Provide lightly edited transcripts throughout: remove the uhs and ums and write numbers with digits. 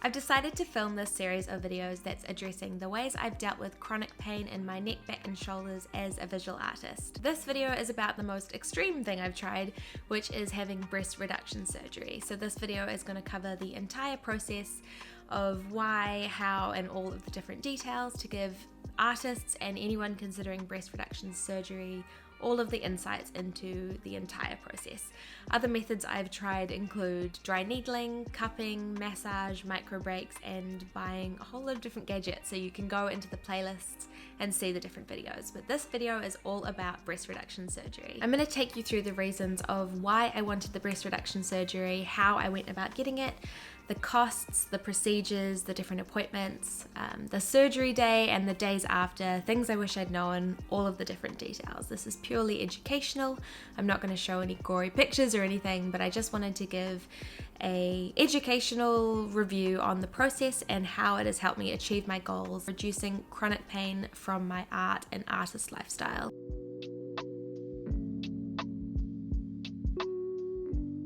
I've decided to film this series of videos that's addressing the ways I've dealt with chronic pain in my neck, back and shoulders as a visual artist. This video is about the most extreme thing I've tried, which is having breast reduction surgery. So this video is going to cover the entire process of why, how, and all of the different details to give artists and anyone considering breast reduction surgery all of the insights into the entire process. Other methods I've tried include dry needling, cupping, massage, micro breaks, and buying a whole lot of different gadgets, so you can go into the playlists and see the different videos. But this video is all about breast reduction surgery. I'm going to take you through the reasons of why I wanted the breast reduction surgery, how I went about getting it, the costs, the procedures, the different appointments, the surgery day and the days after, things I wish I'd known, all of the different details. This is purely educational. I'm not going to show any gory pictures or anything, but I just wanted to give an educational review on the process and how it has helped me achieve my goals, reducing chronic pain from my art and artist lifestyle.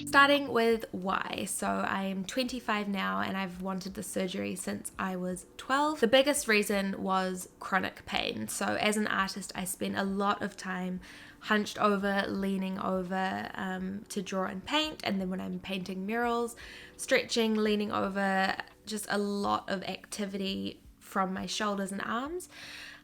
Starting with why. So I'm 25 now and I've wanted the surgery since I was 12. The biggest reason was chronic pain. So as an artist, I spend a lot of time hunched over, leaning over to draw and paint. And then when I'm painting murals, stretching, leaning over, just a lot of activity from my shoulders and arms.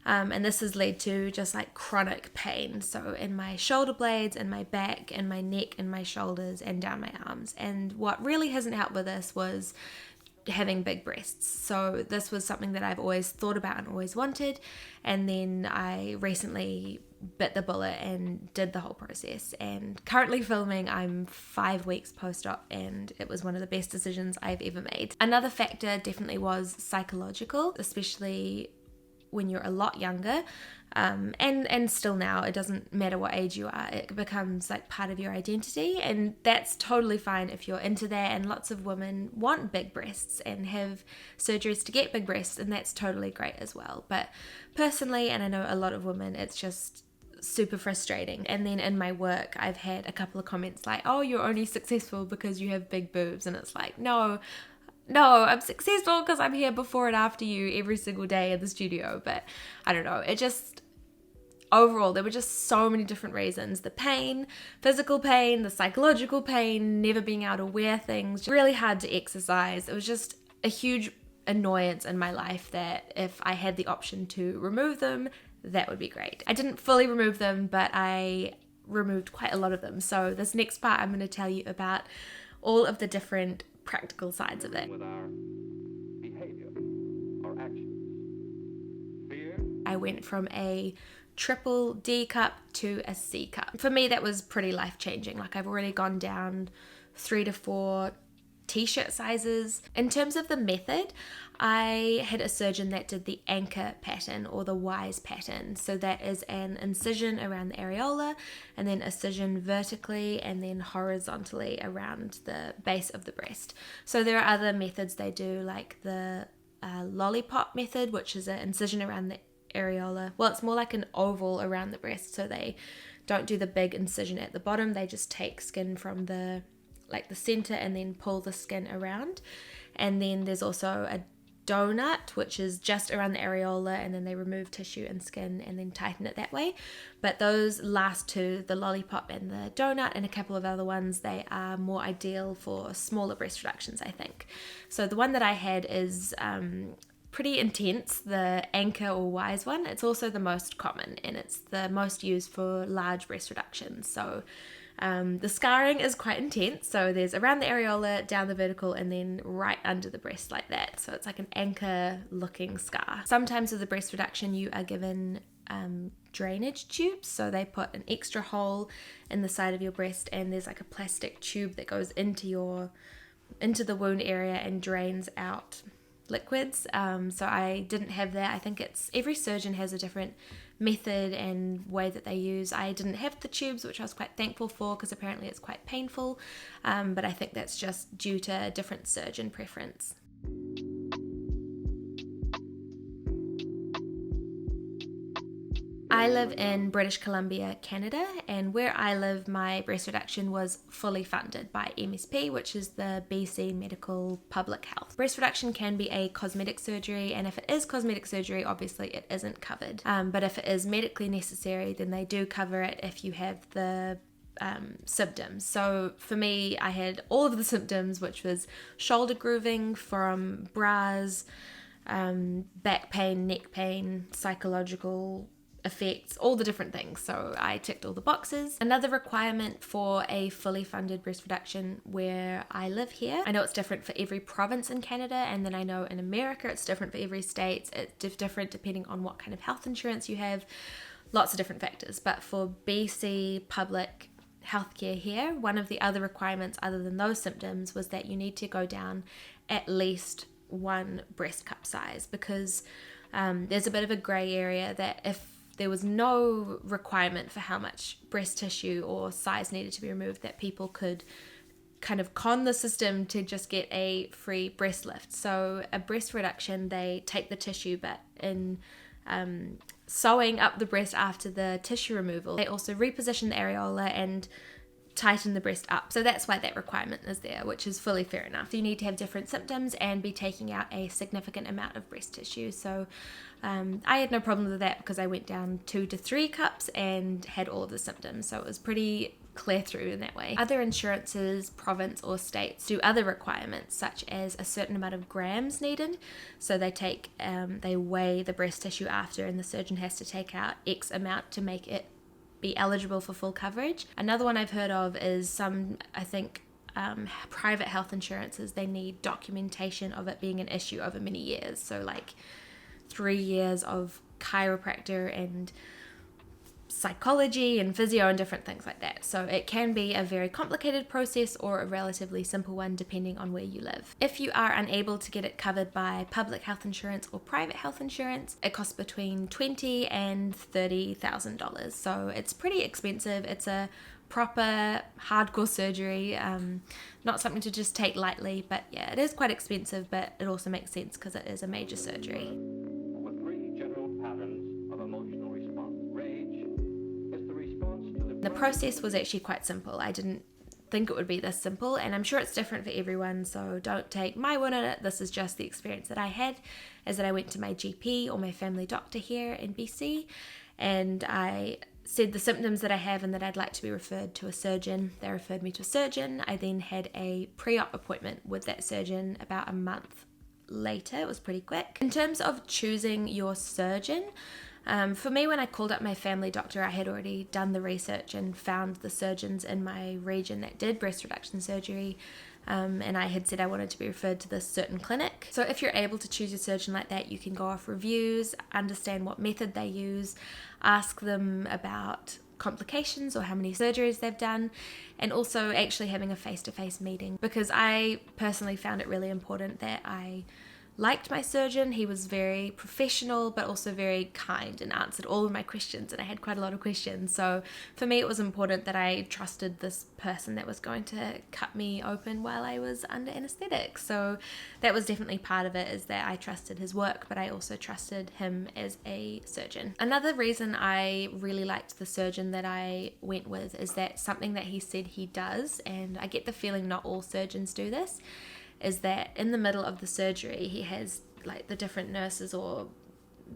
And this has led to just like chronic pain. So in my shoulder blades, in my back, in my neck, in my shoulders, and down my arms. And what really hasn't helped with this was having big breasts. So this was something that I've always thought about and always wanted. And then I recently bit the bullet and did the whole process. And currently filming, I'm 5 weeks post-op, and it was one of the best decisions I've ever made. Another factor definitely was psychological, especially when you're a lot younger, and still now, it doesn't matter what age you are, it becomes like part of your identity, and that's totally fine if you're into that. And lots of women want big breasts and have surgeries to get big breasts, and that's totally great as well. But personally, and I know a lot of women, it's just super frustrating. And then in my work, I've had a couple of comments like, oh, you're only successful because you have big boobs, and it's like, no, I'm successful because I'm here before and after you every single day in the studio. But I don't know, it just, overall, there were just so many different reasons. The pain, physical pain, the psychological pain, never being able to wear things, really hard to exercise. It was just a huge annoyance in my life that if I had the option to remove them, that would be great. I didn't fully remove them, but I removed quite a lot of them. So this next part, I'm going to tell you about all of the different practical sides of it. With our behavior, our actions, fear. I went from a triple D cup to a C cup. For me, that was pretty life-changing. Like, I've already gone down 3 to 4 t-shirt sizes. In terms of the method, I had a surgeon that did the anchor pattern or the wise pattern. So that is an incision around the areola, and then incision vertically and then horizontally around the base of the breast. So there are other methods they do, like the lollipop method, which is an incision around the areola. Well, it's more like an oval around the breast, so they don't do the big incision at the bottom. They just take skin from the center and then pull the skin around. And then there's also a donut, which is just around the areola, and then they remove tissue and skin and then tighten it that way. But those last two, the lollipop and the donut and a couple of other ones, they are more ideal for smaller breast reductions, I think. So the one that I had is pretty intense, the anchor or wise one. It's also the most common, and it's the most used for large breast reductions. So the scarring is quite intense. So there's around the areola, down the vertical, and then right under the breast like that. So it's like an anchor looking scar. Sometimes with the breast reduction, you are given drainage tubes. So they put an extra hole in the side of your breast, and there's like a plastic tube that goes into the wound area and drains out liquids. So I didn't have that. I think every surgeon has a different method and way that they use. I didn't have the tubes, which I was quite thankful for, because apparently it's quite painful, but I think that's just due to a different surgeon preference. I live in British Columbia, Canada, and where I live, my breast reduction was fully funded by MSP, which is the BC Medical Public Health. Breast reduction can be a cosmetic surgery, and if it is cosmetic surgery, obviously it isn't covered. But if it is medically necessary, then they do cover it if you have the symptoms. So for me, I had all of the symptoms, which was shoulder grooving from bras, back pain, neck pain, psychological effects, all the different things. So I ticked all the boxes. Another requirement for a fully funded breast reduction where I live here, I know it's different for every province in Canada, and then I know in America it's different for every state. It's different depending on what kind of health insurance you have, lots of different factors. But for BC public healthcare here, one of the other requirements other than those symptoms was that you need to go down at least 1 breast cup size, because there's a bit of a grey area that if there was no requirement for how much breast tissue or size needed to be removed, that people could kind of con the system to just get a free breast lift. So a breast reduction, they take the tissue, but in sewing up the breast after the tissue removal, they also reposition the areola and tighten the breast up. So that's why that requirement is there, which is fully fair enough. You need to have different symptoms and be taking out a significant amount of breast tissue. So I had no problem with that because I went down 2 to 3 cups and had all of the symptoms. So it was pretty clear through in that way. Other insurances, province or states do other requirements, such as a certain amount of grams needed. So they weigh the breast tissue after, and the surgeon has to take out X amount to make it be eligible for full coverage. Another one I've heard of is private health insurances, they need documentation of it being an issue over many years. So like 3 years of chiropractor and psychology and physio and different things like that. So it can be a very complicated process or a relatively simple one depending on where you live. If you are unable to get it covered by public health insurance or private health insurance, it costs between $20,000 and $30,000. So it's pretty expensive. It's a proper hardcore surgery, not something to just take lightly, but yeah, it is quite expensive, but it also makes sense because it is a major surgery. With 3 general patterns of emotional response. Rage is the response to The process was actually quite simple. I didn't think it would be this simple, and I'm sure it's different for everyone, so don't take my word on it. This is just the experience that I had, is that I went to my GP or my family doctor here in BC, and I said the symptoms that I have and that I'd like to be referred to a surgeon. They referred me to a surgeon. I then had a pre-op appointment with that surgeon about a month later. It was pretty quick. In terms of choosing your surgeon, for me, when I called up my family doctor, I had already done the research and found the surgeons in my region that did breast reduction surgery, and I had said I wanted to be referred to this certain clinic. So if you're able to choose your surgeon like that, you can go off reviews, understand what method they use, ask them about complications or how many surgeries they've done, and also actually having a face-to-face meeting, because I personally found it really important that I liked my surgeon. He was very professional but also very kind and answered all of my questions, and I had quite a lot of questions. So for me it was important that I trusted this person that was going to cut me open while I was under anesthetic. So that was definitely part of it, is that I trusted his work, but I also trusted him as a surgeon. Another reason I really liked the surgeon that I went with is that something that he said he does, and I get the feeling not all surgeons do this, is that in the middle of the surgery he has like the different nurses or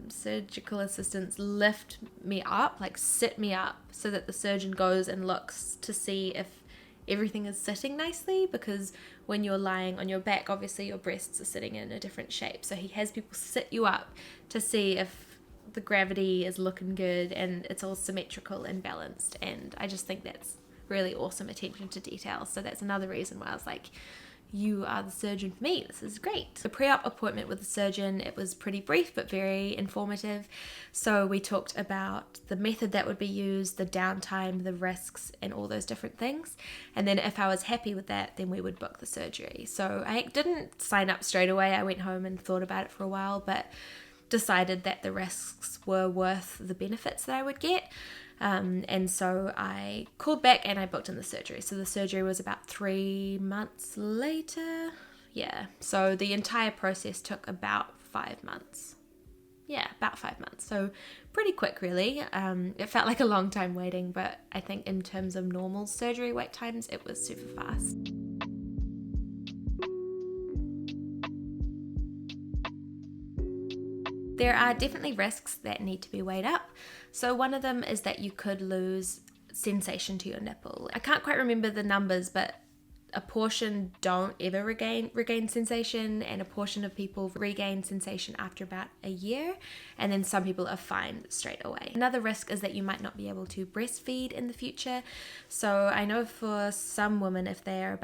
surgical assistants lift me up, like sit me up, so that the surgeon goes and looks to see if everything is sitting nicely, because when you're lying on your back, obviously your breasts are sitting in a different shape. So he has people sit you up to see if the gravity is looking good and it's all symmetrical and balanced, and I just think that's really awesome attention to detail. So that's another reason why I was like, you are the surgeon for me, this is great. The pre-op appointment with the surgeon, it was pretty brief but very informative. So we talked about the method that would be used, the downtime, the risks, and all those different things. And then if I was happy with that, then we would book the surgery. So I didn't sign up straight away. I went home and thought about it for a while, but decided that the risks were worth the benefits that I would get. And so I called back and I booked in the surgery. So the surgery was about 3 months later. Yeah. So the entire process took about 5 months. yeah, about 5 months. So pretty quick, really. It felt like a long time waiting, but I think in terms of normal surgery wait times, it was super fast. There are definitely risks that need to be weighed up. So one of them is that you could lose sensation to your nipple. I can't quite remember the numbers, but a portion don't ever regain sensation, and a portion of people regain sensation after about a year, and then some people are fine straight away. Another risk is that you might not be able to breastfeed in the future. So I know for some women, if they are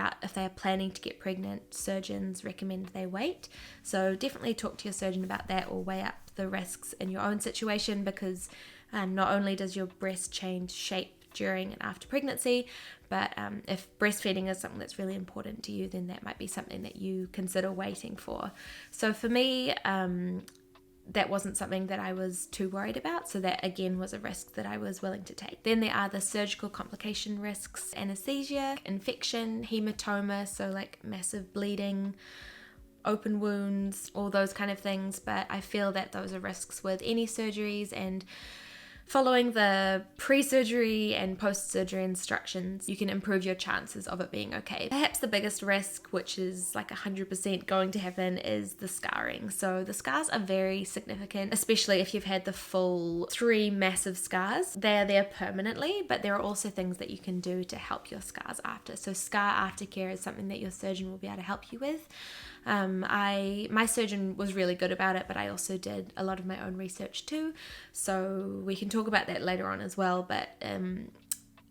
planning to get pregnant, surgeons recommend they wait. So definitely talk to your surgeon about that, or weigh up the risks in your own situation, because not only does your breast change shape during and after pregnancy, but if breastfeeding is something that's really important to you, then that might be something that you consider waiting for. So for me, that wasn't something that I was too worried about, so that again was a risk that I was willing to take. Then there are the surgical complication risks: anesthesia, infection, hematoma, so like massive bleeding, open wounds, all those kind of things. But I feel that those are risks with any surgeries, and following the pre-surgery and post-surgery instructions, you can improve your chances of it being okay. Perhaps the biggest risk, which is like 100% going to happen, is the scarring. So the scars are very significant, especially if you've had the full 3 massive scars. They are there permanently, but there are also things that you can do to help your scars after. So scar aftercare is something that your surgeon will be able to help you with. My surgeon was really good about it, but I also did a lot of my own research too, so we can talk about that later on as well. But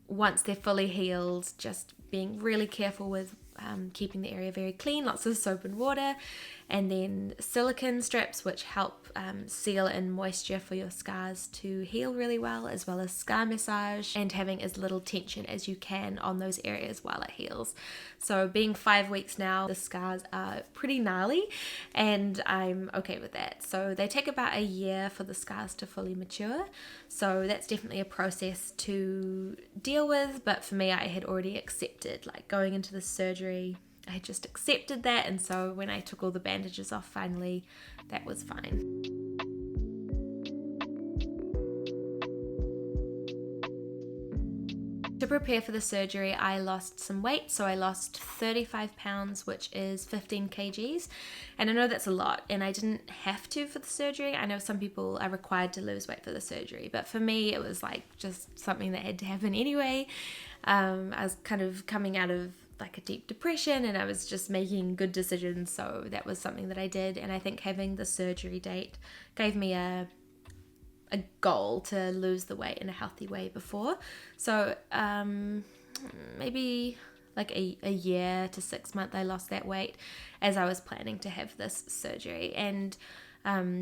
once they're fully healed, just being really careful with keeping the area very clean, lots of soap and water, and then silicone strips, which help seal in moisture for your scars to heal really well, as well as scar massage, and having as little tension as you can on those areas while it heals. So being 5 weeks now, the scars are pretty gnarly, and I'm okay with that. So they take about a year for the scars to fully mature, so that's definitely a process to deal with. But for me, I had already accepted, like, going into the surgery, I had just accepted that, and so when I took all the bandages off finally, that was fine. To prepare for the surgery, I lost some weight, so I lost 35 pounds, which is 15 kgs, and I know that's a lot, and I didn't have to for the surgery. I know some people are required to lose weight for the surgery, but for me, it was like just something that had to happen anyway. I was kind of coming out of like a deep depression, and I was just making good decisions, so that was something that I did. And I think having the surgery date gave me a goal to lose the weight in a healthy way before. So maybe like a year to 6 months I lost that weight as I was planning to have this surgery. And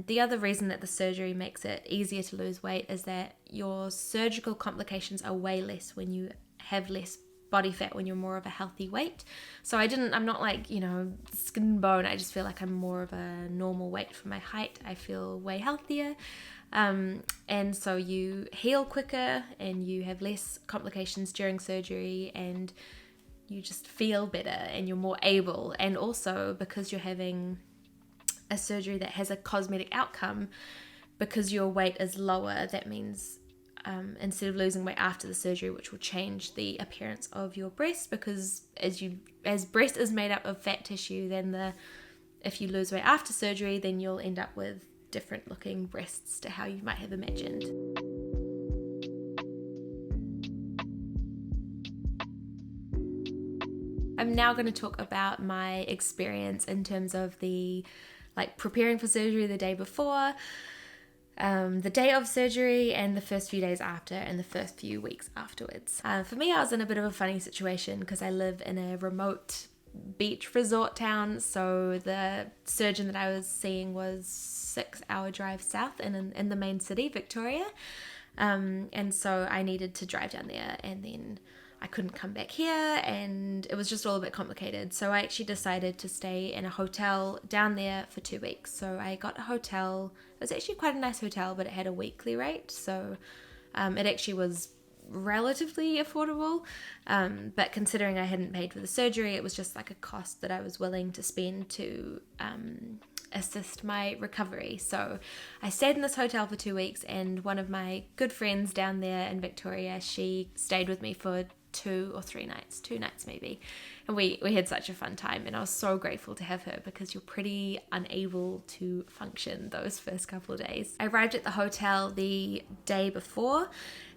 the other reason that the surgery makes it easier to lose weight is that your surgical complications are way less when you have less body fat, when you're more of a healthy weight. So I'm not like, skin and bone. I just feel like I'm more of a normal weight for my height. I feel way healthier. And so you heal quicker, and you have less complications during surgery, and you just feel better, and you're more able. And also, because you're having a surgery that has a cosmetic outcome, because your weight is lower, that means instead of losing weight after the surgery, which will change the appearance of your breast, because as breast is made up of fat tissue, then if you lose weight after surgery, then you'll end up with different looking breasts to how you might have imagined. I'm now going to talk about my experience in terms of preparing for surgery the day before, the day of surgery, and the first few days after, and the first few weeks afterwards. For me, I was in a bit of a funny situation because I live in a remote beach resort town, so the surgeon that I was seeing was 6-hour drive south in the main city, Victoria, and so I needed to drive down there, and then I couldn't come back here, and it was just all a bit complicated. So I actually decided to stay in a hotel down there for 2 weeks. So I got a hotel. It was actually quite a nice hotel, but it had a weekly rate, so it actually was relatively affordable, but considering I hadn't paid for the surgery, it was just like a cost that I was willing to spend to assist my recovery. So I stayed in this hotel for 2 weeks, and one of my good friends down there in Victoria, she stayed with me for 2 nights maybe, and we had such a fun time, and I was so grateful to have her because you're pretty unable to function those first couple of days. I arrived at the hotel the day before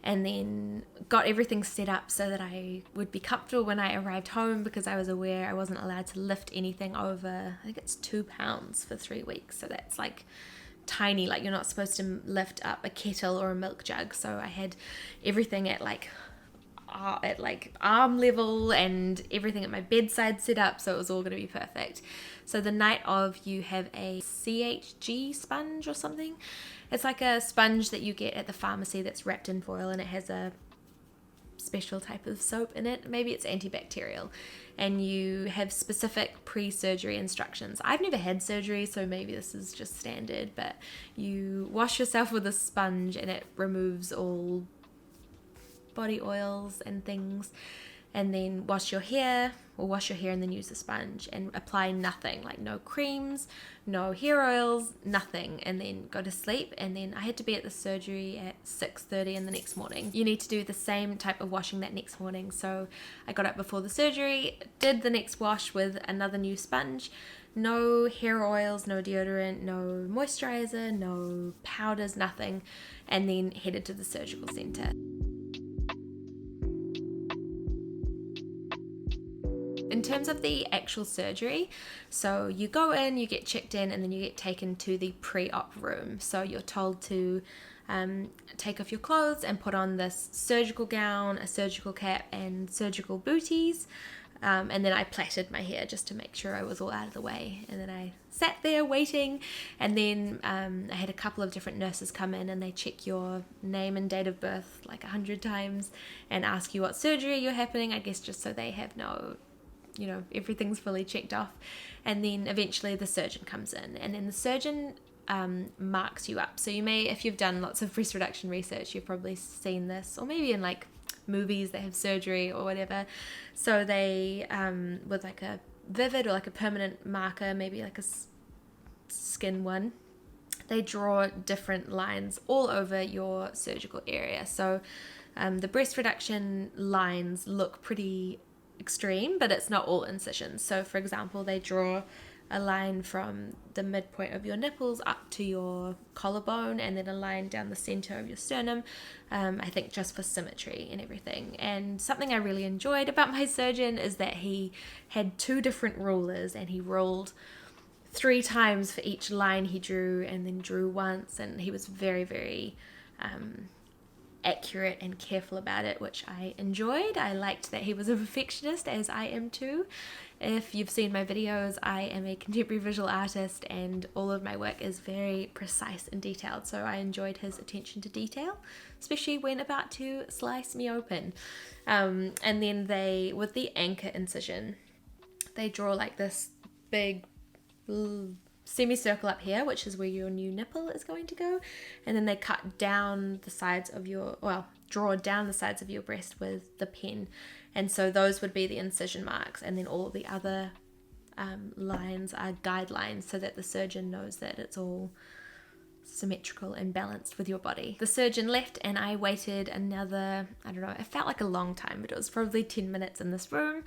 and then got everything set up so that I would be comfortable when I arrived home, because I was aware I wasn't allowed to lift anything over, I think it's 2 pounds for 3 weeks, so that's like tiny, like you're not supposed to lift up a kettle or a milk jug. So I had everything at like arm level and everything at my bedside set up, so it was all going to be perfect. So the night of, you have a CHG sponge or something. It's like a sponge that you get at the pharmacy that's wrapped in foil, and it has a special type of soap in it. Maybe it's antibacterial, and you have specific pre-surgery instructions. I've never had surgery, so maybe this is just standard, but you wash yourself with a sponge and it removes all body oils and things, and then wash your hair and then use the sponge and apply nothing, like no creams, no hair oils, nothing, and then go to sleep. And then I had to be at the surgery at 6:30 in the next morning. You need to do the same type of washing that next morning. So I got up before the surgery, did the next wash with another new sponge, no hair oils, no deodorant, no moisturizer, no powders, nothing, and then headed to the surgical center. In terms of the actual surgery, so you go in, you get checked in, and then you get taken to the pre-op room. So you're told to take off your clothes and put on this surgical gown, a surgical cap, and surgical booties. And then I plaited my hair just to make sure I was all out of the way. And then I sat there waiting, and then I had a couple of different nurses come in, and they check your name and date of birth like 100 times and ask you what surgery you're happening, I guess just so they have no, everything's fully checked off. And then eventually the surgeon comes in, and then the surgeon marks you up. So you may, if you've done lots of breast reduction research, you've probably seen this, or maybe in like movies that have surgery or whatever. So they with like a vivid or like a permanent marker, maybe like a skin one, they draw different lines all over your surgical area. So the breast reduction lines look pretty extreme, but it's not all incisions. So for example, they draw a line from the midpoint of your nipples up to your collarbone, and then a line down the center of your sternum, I think just for symmetry and everything. And something I really enjoyed about my surgeon is that he had 2 different rulers, and he ruled 3 times for each line he drew, and then drew once, and he was very, very accurate and careful about it, which I enjoyed. I liked that he was a perfectionist, as I am too. If you've seen my videos, I am a contemporary visual artist, and all of my work is very precise and detailed, so I enjoyed his attention to detail, especially when about to slice me open. And then they, with the anchor incision, they draw like this big semicircle up here, which is where your new nipple is going to go, and then they cut down the sides of your, draw down the sides of your breast with the pen, and so those would be the incision marks, and then all the other lines are guidelines so that the surgeon knows that it's all symmetrical and balanced with your body. The surgeon left, and I waited another, I don't know, it felt like a long time, but it was probably 10 minutes in this room,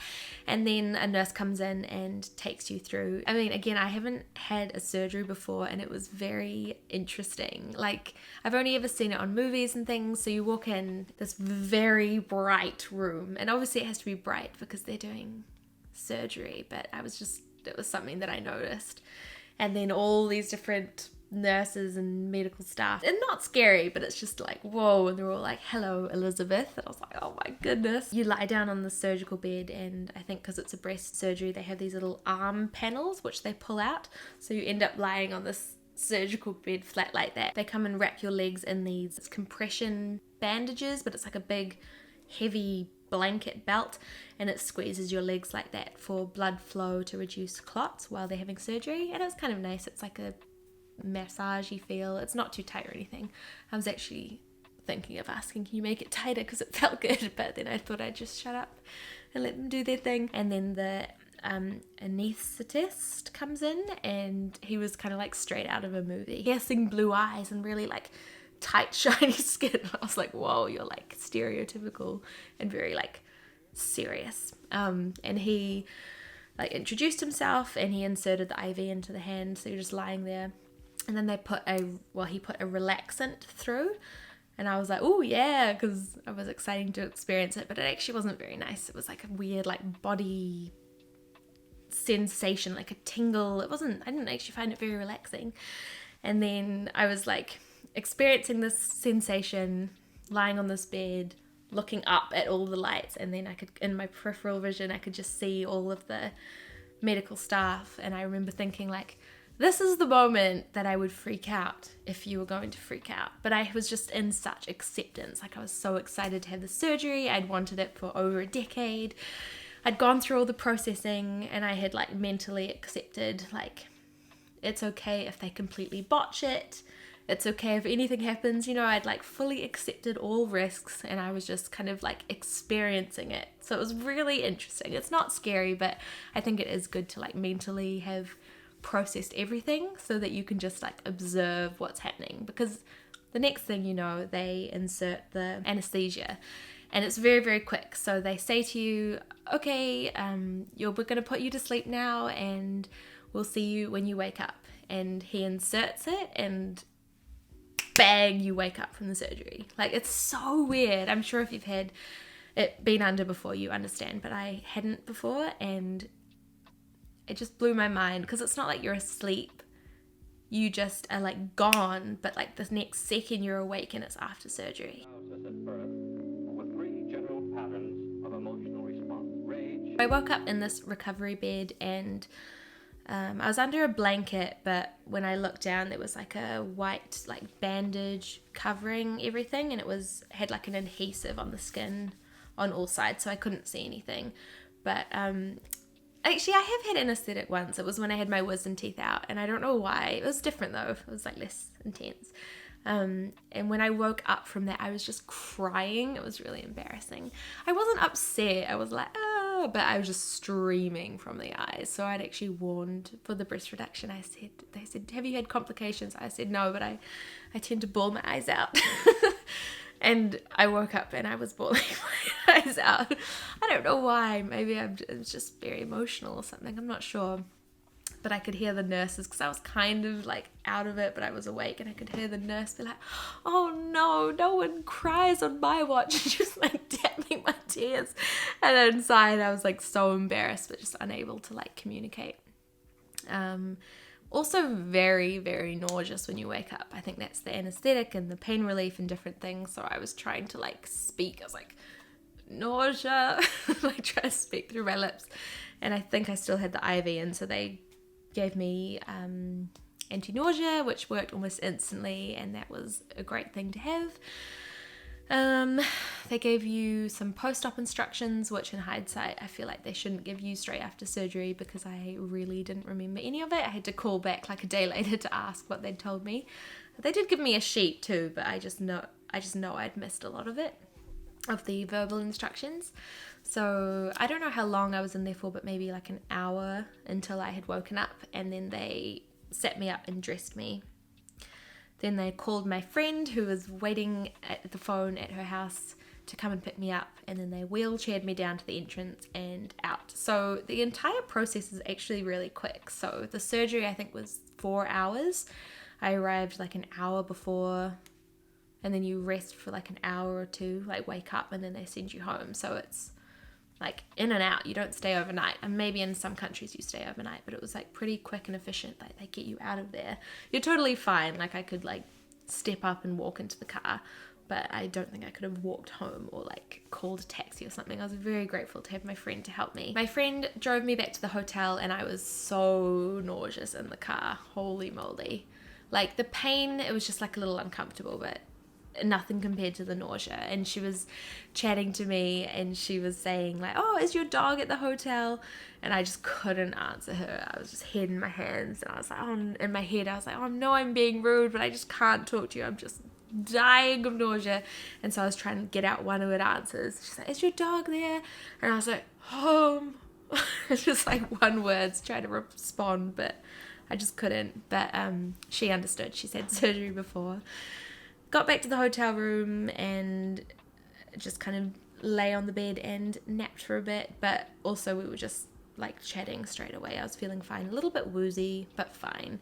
and then a nurse comes in and takes you through. I mean, again, I haven't had a surgery before, and it was very interesting. Like, I've only ever seen it on movies and things. So you walk in this very bright room, and obviously it has to be bright because they're doing surgery, but it was something that I noticed. And then all these different nurses and medical staff, and not scary, but it's just like, whoa, and they're all like, hello Elizabeth, and I was like, oh my goodness. You lie down on the surgical bed, and I think because it's a breast surgery, they have these little arm panels which they pull out, so you end up lying on this surgical bed flat like that. They come and wrap your legs in these compression bandages, but it's like a big heavy blanket belt, and it squeezes your legs like that for blood flow to reduce clots while they're having surgery. And it's kind of nice. It's like a massagey feel. It's not too tight or anything. I was actually thinking of asking, can you make it tighter, because it felt good, but then I thought I'd just shut up and let them do their thing. And then the anesthetist comes in, and he was kind of like straight out of a movie. Piercing blue eyes and really like tight, shiny skin. I was like, whoa, you're like stereotypical and very like serious. And he like introduced himself, and he inserted the IV into the hand, so you're just lying there. And then he put a relaxant through, and I was like, oh yeah, because I was excited to experience it, but it actually wasn't very nice. It was like a weird like body sensation, like a tingle. I didn't actually find it very relaxing. And then I was like experiencing this sensation, lying on this bed, looking up at all the lights, and then I could, in my peripheral vision, I could just see all of the medical staff. And I remember thinking like, this is the moment that I would freak out if you were going to freak out. But I was just in such acceptance. Like, I was so excited to have the surgery. I'd wanted it for over a decade. I'd gone through all the processing, and I had like mentally accepted, like, it's okay if they completely botch it. It's okay if anything happens. You know, I'd like fully accepted all risks, and I was just kind of like experiencing it. So it was really interesting. It's not scary, but I think it is good to like mentally have processed everything so that you can just like observe what's happening, because the next thing you know, they insert the anesthesia, and it's very, very quick. So they say to you, okay, we're going to put you to sleep now, and we'll see you when you wake up. And he inserts it, and bang, you wake up from the surgery. Like, it's so weird. I'm sure if you've had it been under before, you understand, but I hadn't before, and it just blew my mind, because it's not like you're asleep. You just are like gone, but like the next second you're awake, and it's after surgery. At birth, with three general patterns of emotional response: rage. I woke up in this recovery bed, and I was under a blanket, but when I looked down, there was like a white like bandage covering everything, and had like an adhesive on the skin on all sides, so I couldn't see anything. But actually, I have had anesthetic once. It was when I had my wisdom teeth out, and I don't know why. It was different though. It was like less intense. And when I woke up from that, I was just crying. It was really embarrassing. I wasn't upset. I was like, oh, but I was just streaming from the eyes. So I'd actually warned for the breast reduction. They said, have you had complications? I said, no, but I tend to bawl my eyes out. And I woke up and I was bawling my eyes out. I don't know why. Maybe I was just very emotional or something. I'm not sure. But I could hear the nurses, because I was kind of like out of it, but I was awake, and I could hear the nurse be like, oh no one cries on my watch. Just like dapping my tears. And inside I was like so embarrassed, but just unable to like communicate. Also very, very nauseous when you wake up. I think that's the anesthetic and the pain relief and different things. So I was trying to like speak. I was like, nausea, like try to speak through my lips. And I think I still had the IV in, so they gave me anti-nausea, which worked almost instantly, and that was a great thing to have. They gave you some post-op instructions, which in hindsight I feel like they shouldn't give you straight after surgery, because I really didn't remember any of it. I had to call back like a day later to ask what they'd told me. They did give me a sheet too, but I just know I'd missed a lot of it, of the verbal instructions. So I don't know how long I was in there for, but maybe like an hour until I had woken up, and then they set me up and dressed me. Then they called my friend, who was waiting at the phone at her house, to come and pick me up, and then they wheelchaired me down to the entrance and out. So the entire process is actually really quick. So the surgery, I think, was 4 hours. I arrived like an hour before, and then you rest for like an hour or two, like wake up, and then they send you home. So it's like in and out. You don't stay overnight. And maybe in some countries you stay overnight, but it was like pretty quick and efficient. Like they get you out of there. You're totally fine. Like I could like step up and walk into the car, but I don't think I could have walked home or like called a taxi or something. I was very grateful to have my friend to help me. My friend drove me back to the hotel, and I was so nauseous in the car. Holy moly. Like the pain, it was just like a little uncomfortable, but nothing compared to the nausea. And she was chatting to me, and she was saying like, oh, is your dog at the hotel? And I just couldn't answer her. I was just head in my hands, and I was like, oh, in my head I was like, oh no, I'm being rude, but I just can't talk to you. I'm just dying of nausea. And so I was trying to get out one word answers. She's like, is your dog there? And I was like, home. just like one words trying to respond, but I just couldn't. But she understood. She's had surgery before. Got back to the hotel room and just kind of lay on the bed and napped for a bit, but also we were just like chatting straight away. I was feeling fine, a little bit woozy, but fine.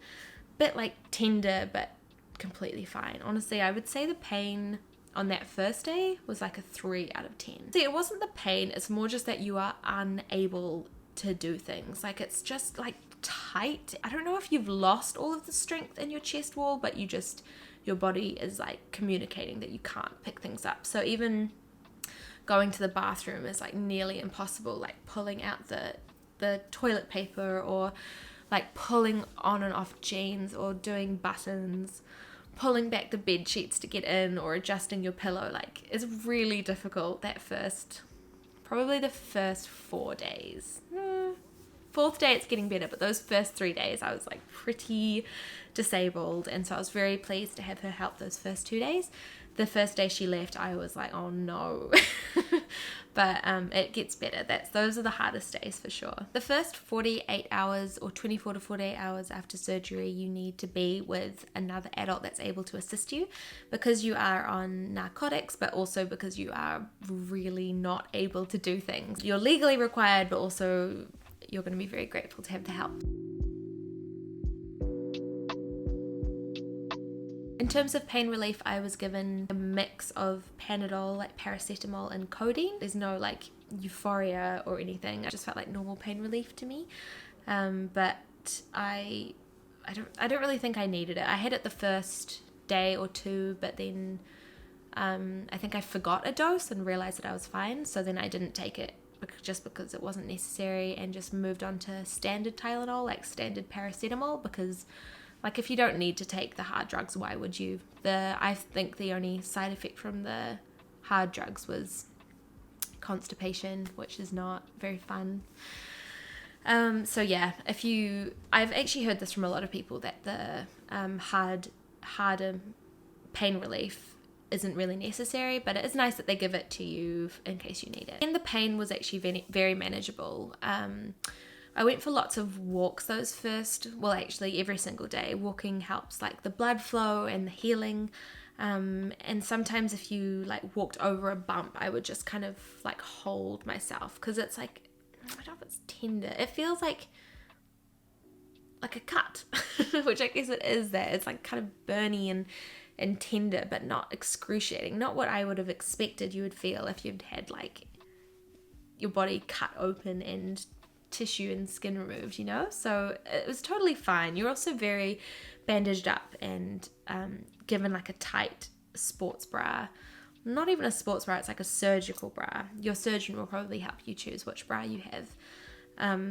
Bit like tender, but completely fine. Honestly, I would say the pain on that first day was like a 3 out of 10. See, it wasn't the pain, it's more just that you are unable to do things. Like, it's just like tight. I don't know if you've lost all of the strength in your chest wall, but your body is like communicating that you can't pick things up. So even going to the bathroom is like nearly impossible, like pulling out the toilet paper, or like pulling on and off jeans, or doing buttons, pulling back the bed sheets to get in, or adjusting your pillow. Like, it's really difficult probably the first 4 days. Fourth day it's getting better, but those first 3 days I was like pretty disabled, and so I was very pleased to have her help those first 2 days. The first day she left, I was like, oh no. But it gets better. Those are the hardest days for sure. The first 48 hours or 24 to 48 hours after surgery, you need to be with another adult that's able to assist you, because you are on narcotics, but also because you are really not able to do things. You're legally required, but also you're going to be very grateful to have the help. In terms of pain relief, I was given a mix of Panadol, like paracetamol, and codeine. There's no like euphoria or anything. It just felt like normal pain relief to me. But I don't really think I needed it. I had it the first day or two, but then I think I forgot a dose and realized that I was fine. So then I didn't take it just because it wasn't necessary, and just moved on to standard Tylenol, like standard paracetamol, because like if you don't need to take the hard drugs, why would you? I think the only side effect from the hard drugs was constipation, which is not very fun. So yeah, I've actually heard this from a lot of people, that the harder pain relief isn't really necessary, but it is nice that they give it to you in case you need it. And the pain was actually very, very manageable. I went for lots of walks actually every single day. Walking helps like the blood flow and the healing. And sometimes if you like walked over a bump, I would just kind of like hold myself, because it's like, I don't know if it's tender. It feels like a cut, which I guess it is that. It's like kind of burny and tender, but not excruciating. Not what I would have expected you would feel if you'd had like your body cut open and tissue and skin removed, you know? So it was totally fine. You're also very bandaged up and given like a tight sports bra. Not even a sports bra, it's like a surgical bra. Your surgeon will probably help you choose which bra you have.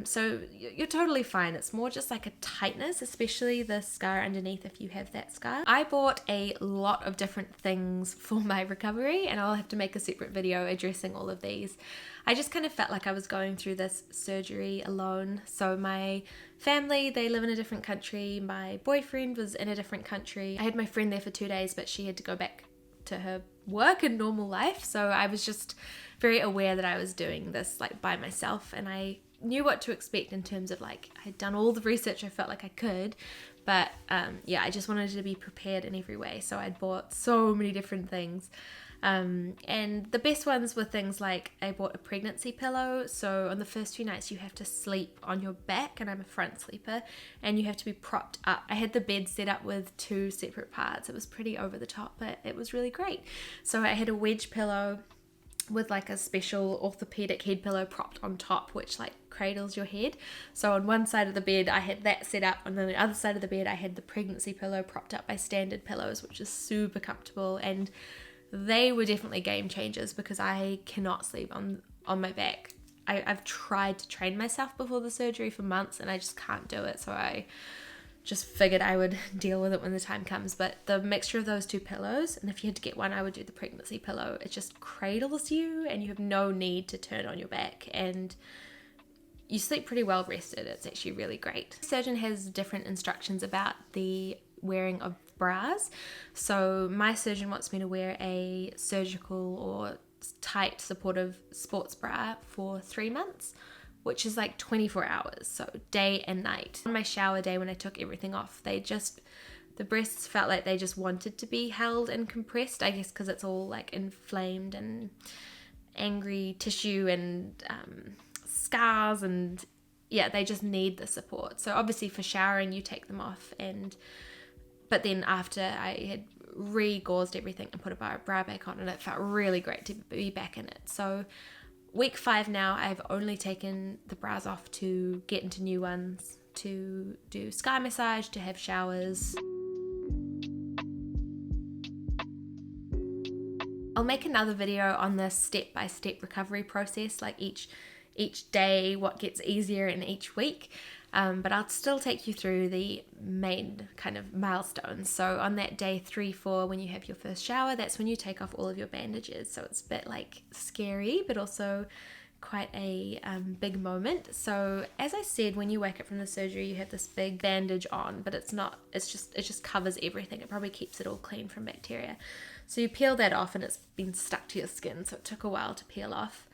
So you're totally fine. It's more just like a tightness, especially the scar underneath if you have that scar. I bought a lot of different things for my recovery, and I'll have to make a separate video addressing all of these. I just kind of felt like I was going through this surgery alone. So my family, they live in a different country. My boyfriend was in a different country. I had my friend there for 2 days, but she had to go back to her work and normal life. So I was just very aware that I was doing this like by myself, and I knew what to expect in terms of like, I'd done all the research I felt like I could, but yeah, I just wanted to be prepared in every way. So I'd bought so many different things, and the best ones were things like, I bought a pregnancy pillow. So on the first few nights you have to sleep on your back, and I'm a front sleeper, and you have to be propped up. I had the bed set up with 2 separate parts. It was pretty over the top, but it was really great. So I had a wedge pillow with like a special orthopedic head pillow propped on top, which like cradles your head. So on one side of the bed I had that set up, and then the other side of the bed I had the pregnancy pillow propped up by standard pillows, which is super comfortable. And they were definitely game changers, because I cannot sleep on my back. I've tried to train myself before the surgery for months, and I just can't do it. So I just figured I would deal with it when the time comes. But the mixture of those 2 pillows, and if you had to get one, I would do the pregnancy pillow. It just cradles you, and you have no need to turn on your back, and you sleep pretty well rested. It's actually really great. The surgeon has different instructions about the wearing of bras. So my surgeon wants me to wear a surgical or tight supportive sports bra for 3 months, which is like 24 hours, so day and night. On my shower day when I took everything off, the breasts felt like they just wanted to be held and compressed, I guess because it's all like inflamed and angry tissue and scars, and yeah, they just need the support. So obviously for showering you take them off, but then after I had re-gauzed everything and put a bra back on, and it felt really great to be back in it. So week 5 now, I've only taken the bras off to get into new ones, to do sky massage, to have showers. I'll make another video on the step-by-step recovery process, like each day, what gets easier in each week. But I'll still take you through the main kind of milestones. So on that day 3, 4, when you have your first shower, that's when you take off all of your bandages. So it's a bit like scary, but also quite a big moment. So as I said, when you wake up from the surgery, you have this big bandage on, but it just covers everything. It probably keeps it all clean from bacteria. So you peel that off, and it's been stuck to your skin, so it took a while to peel off.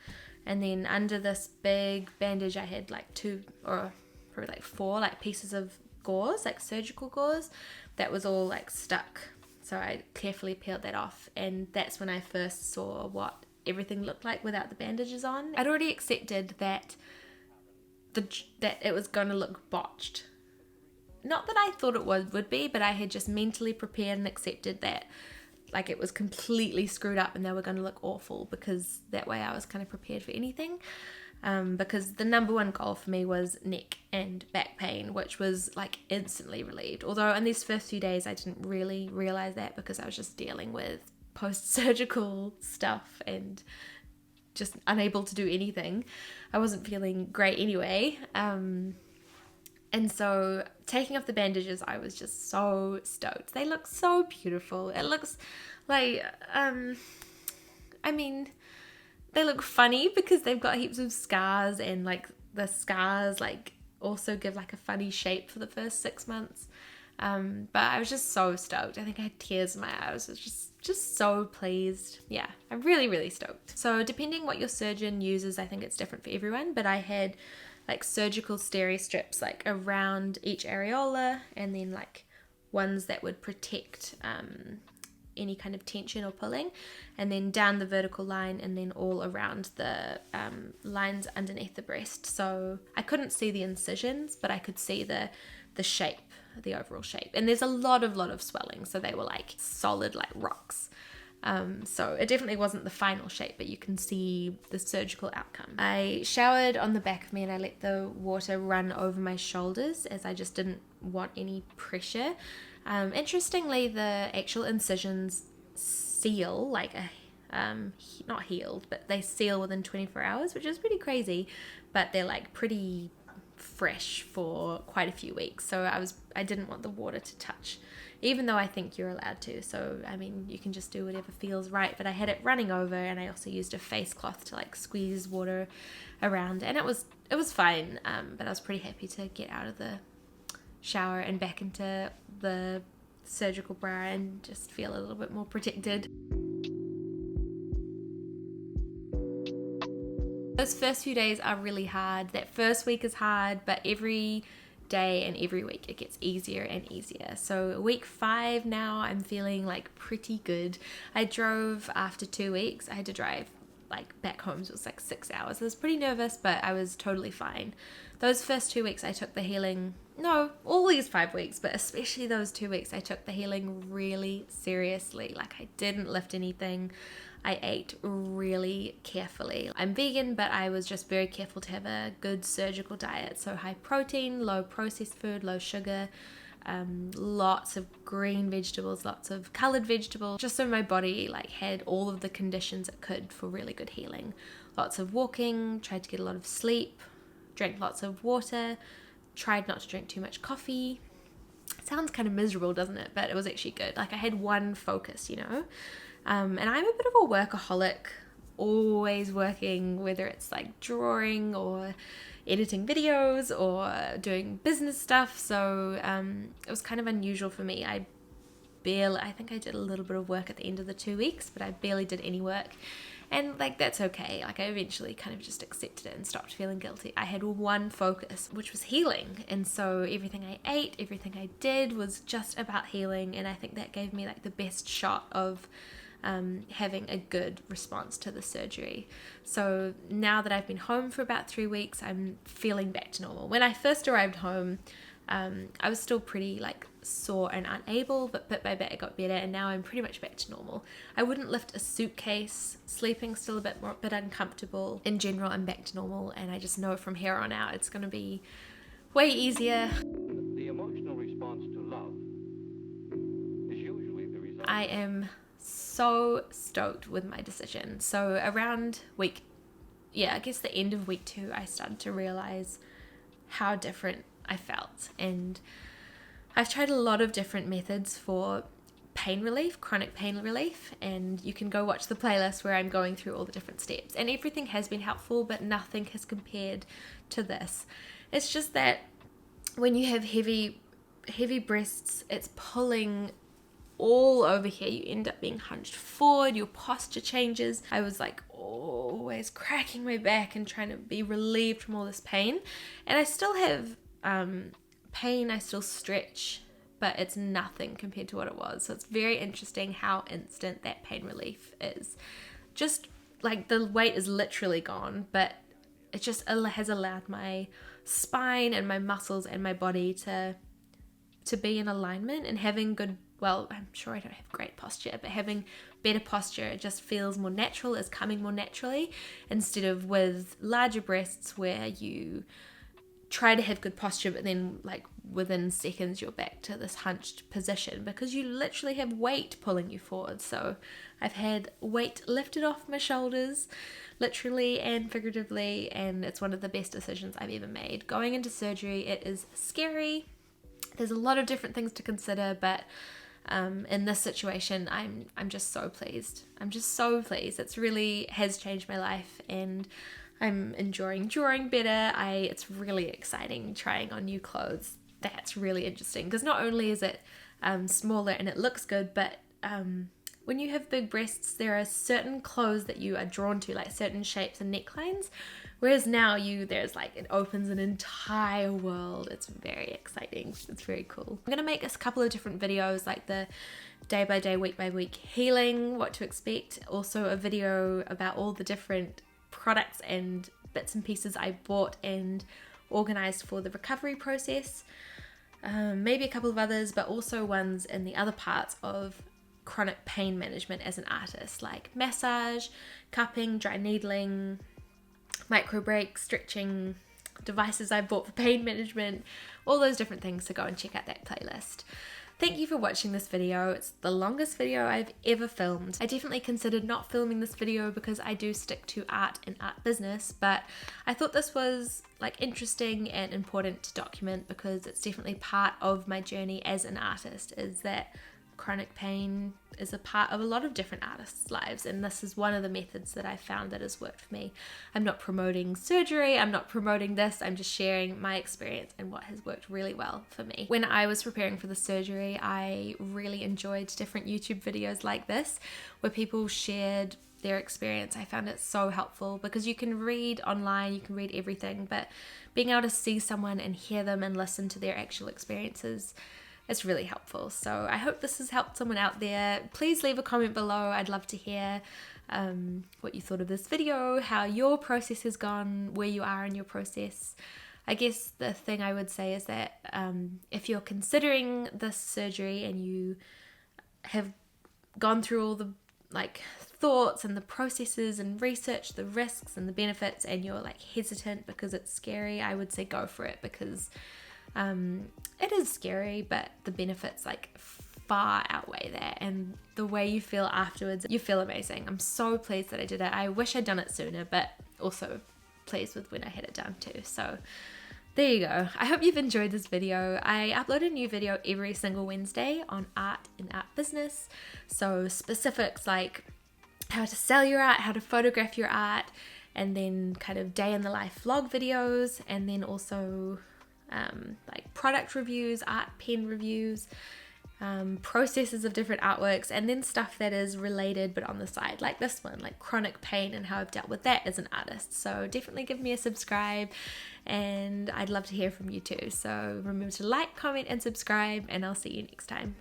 And then under this big bandage, I had like 2 or probably like 4 like pieces of gauze, like surgical gauze, that was all like stuck. So I carefully peeled that off, and that's when I first saw what everything looked like without the bandages on. I'd already accepted that it was going to look botched. Not that I thought it would be, but I had just mentally prepared and accepted that like it was completely screwed up and they were going to look awful, because that way I was kind of prepared for anything. Because the number one goal for me was neck and back pain, which was like instantly relieved. Although in these first few days I didn't really realize that, because I was just dealing with post-surgical stuff and just unable to do anything. I wasn't feeling great anyway. And so taking off the bandages, I was just so stoked. They look so beautiful. It looks like, I mean, they look funny because they've got heaps of scars, and like the scars like also give like a funny shape for the first 6 months. But I was just so stoked. I think I had tears in my eyes. I was just so pleased. Yeah, I'm really, really stoked. So depending what your surgeon uses, I think it's different for everyone, but I had like surgical steri strips like around each areola, and then like ones that would protect any kind of tension or pulling, and then down the vertical line, and then all around the lines underneath the breast. So I couldn't see the incisions, but I could see the shape, the overall shape. And there's a lot of swelling, so they were like solid like rocks. So it definitely wasn't the final shape, but you can see the surgical outcome. I showered on the back of me, and I let the water run over my shoulders, as I just didn't want any pressure. Interestingly, the actual incisions seal like not healed, but they seal within 24 hours, which is pretty crazy, but they're like pretty fresh for quite a few weeks. So I didn't want the water to touch, even though I think you're allowed to. So I mean, you can just do whatever feels right, but I had it running over, and I also used a face cloth to like squeeze water around, and it was fine. But I was pretty happy to get out of the shower and back into the surgical bra and just feel a little bit more protected. Those first few days are really hard. That first week is hard, but every day and every week it gets easier and easier. So week 5 now, I'm feeling like pretty good. I drove after 2 weeks. I had to drive like back home, so it was like 6 hours. I was pretty nervous, but I was totally fine. Those first 2 weeks I took the healing, no, all these 5 weeks, but especially those 2 weeks, I took the healing really seriously. Like I didn't lift anything. I ate really carefully. I'm vegan, but I was just very careful to have a good surgical diet. So high protein, low processed food, low sugar, lots of green vegetables, lots of colored vegetables, just so my body like had all of the conditions it could for really good healing. Lots of walking, tried to get a lot of sleep, drank lots of water, tried not to drink too much coffee. It sounds kind of miserable, doesn't it? But it was actually good. Like I had one focus, you know? And I'm a bit of a workaholic, always working, whether it's like drawing or editing videos or doing business stuff. So it was kind of unusual for me. I I think I did a little bit of work at the end of the 2 weeks, but I barely did any work. And like, that's okay. Like, I eventually kind of just accepted it and stopped feeling guilty. I had one focus, which was healing. And so everything I ate, everything I did was just about healing. And I think that gave me like the best shot of having a good response to the surgery. So now that I've been home for about 3 weeks, I'm feeling back to normal. When I first arrived home, I was still pretty like sore and unable, but bit by bit it got better, and now I'm pretty much back to normal. I wouldn't lift a suitcase, sleeping still a bit uncomfortable. In general, I'm back to normal, and I just know from here on out it's going to be way easier. The emotional response to love is usually the result. I am so stoked with my decision. So around I guess the end of week 2, I started to realize how different I felt, and I've tried a lot of different methods for pain relief, chronic pain relief, and you can go watch the playlist where I'm going through all the different steps, and everything has been helpful, but nothing has compared to this. It's just that when you have heavy breasts, it's pulling all over here. You end up being hunched forward, your posture changes. I was like always cracking my back and trying to be relieved from all this pain, and I still have pain, I still stretch, but it's nothing compared to what it was. So it's very interesting how instant that pain relief is. Just like the weight is literally gone, but it just has allowed my spine and my muscles and my body to be in alignment, and having good, well, I'm sure I don't have great posture, but having better posture, it just feels more natural, is coming more naturally, instead of with larger breasts where you try to have good posture, but then like within seconds you're back to this hunched position because you literally have weight pulling you forward. So I've had weight lifted off my shoulders, literally and figuratively, and it's one of the best decisions I've ever made. Going into surgery, it is scary. There's a lot of different things to consider, but in this situation, I'm just so pleased. I'm just so pleased. It's really has changed my life, and I'm enjoying drawing better. It's really exciting trying on new clothes. That's really interesting because not only is it smaller and it looks good, but when you have big breasts, there are certain clothes that you are drawn to, like certain shapes and necklines. Whereas now there's like, it opens an entire world. It's very exciting. It's very cool. I'm going to make a couple of different videos, like the day by day, week by week healing, what to expect. Also a video about all the different products and bits and pieces I bought and organized for the recovery process. Maybe a couple of others, but also ones in the other parts of chronic pain management as an artist, like massage, cupping, dry needling, micro breaks, stretching, devices I bought for pain management, all those different things. So go and check out that playlist. Thank you for watching this video. It's the longest video I've ever filmed. I definitely considered not filming this video because I do stick to art and art business, but I thought this was like interesting and important to document because it's definitely part of my journey as an artist, is that chronic pain is a part of a lot of different artists' lives, and this is one of the methods that I found that has worked for me. I'm not promoting surgery, I'm not promoting this, I'm just sharing my experience and what has worked really well for me. When I was preparing for the surgery, I really enjoyed different YouTube videos like this where people shared their experience. I found it so helpful because you can read online, you can read everything, but being able to see someone and hear them and listen to their actual experiences, it's really helpful. So I hope this has helped someone out there. Please leave a comment below. I'd love to hear what you thought of this video, how your process has gone, where you are in your process. I guess the thing I would say is that if you're considering this surgery and you have gone through all the like thoughts and the processes and research the risks and the benefits, and you're like hesitant because it's scary, I would say go for it, because it is scary, but the benefits like far outweigh that, and the way you feel afterwards, you feel amazing. I'm so pleased that I did it. I wish I'd done it sooner, but also pleased with when I had it done too. So there you go. I hope you've enjoyed this video. I upload a new video every single Wednesday on art and art business. So specifics like how to sell your art, how to photograph your art, and then kind of day in the life vlog videos, and then also like product reviews, art pen reviews, processes of different artworks, and then stuff that is related but on the side, like this one, like chronic pain and how I've dealt with that as an artist. So definitely give me a subscribe, and I'd love to hear from you too. So remember to like, comment, and subscribe, and I'll see you next time.